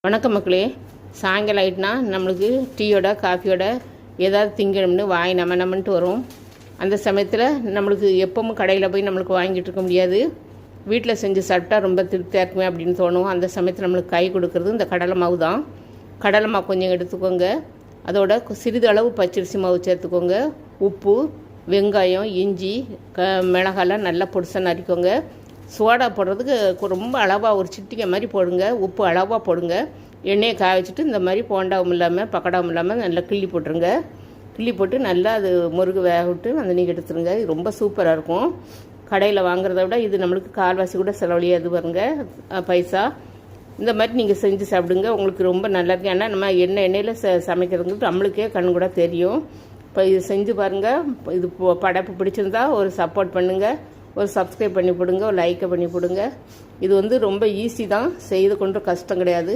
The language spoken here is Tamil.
வணக்கம் மக்களே. சாயங்காலம் ஆகிட்டுனா நம்மளுக்கு டீயோட காஃபியோட ஏதாவது திங்கணும்னு வாய் நம்மன்ட்டு வரும். அந்த சமயத்தில் நம்மளுக்கு எப்பவும் கடையில் போய் நம்மளுக்கு வாங்கிட்டு இருக்க முடியாது. வீட்டில் செஞ்சு சாப்பிட்டா ரொம்ப திருப்தியாக இருக்குமே அப்படின்னு தோணும். அந்த சமயத்தில் நம்மளுக்கு கை கொடுக்குறது இந்த கடலை மாவு தான். கடலை மாவு கொஞ்சம் எடுத்துக்கோங்க. அதோட சிறிது அளவு பச்சரிசி மாவு சேர்த்துக்கோங்க. உப்பு, வெங்காயம், இஞ்சி, மிளகாலாம் நல்லா பொடிசா நறுக்கோங்க. சோடா போடுறதுக்கு ரொம்ப அளவாக ஒரு சிட்டிகை மாதிரி போடுங்க. உப்பு அளவாக போடுங்க. எண்ணெயை காய வச்சுட்டு இந்த மாதிரி போண்டாவும் இல்லாமல் பக்கடாவும் இல்லாமல் நல்லா கிள்ளி போட்டுருங்க. கிள்ளி போட்டு நல்லா அது முருகு வேக விட்டு அந்த நீங்கள் எடுத்துருங்க. இது ரொம்ப சூப்பராக இருக்கும். கடையில் வாங்குறத விட இது நம்மளுக்கு கால்வாசி கூட செலவழியாது பாருங்க பைசா. இந்த மாதிரி நீங்கள் செஞ்சு சாப்பிடுங்க. உங்களுக்கு ரொம்ப நல்லா இருக்கு. ஏன்னா நம்ம எண்ணெயில் சமைக்கிறதுக்கு நம்மளுக்கே கண் கூட தெரியும். இப்போ இது செஞ்சு பாருங்கள். இது படைப்பு பிடிச்சிருந்தா ஒரு சப்போர்ட் பண்ணுங்கள். ஒரு சப்ஸ்கிரைப் பண்ணி போடுங்க. ஒரு லைக்கை பண்ணி போடுங்க. இது ரொம்ப ஈஸி தான், செய்து கொண்டு கஷ்டம் கிடையாது.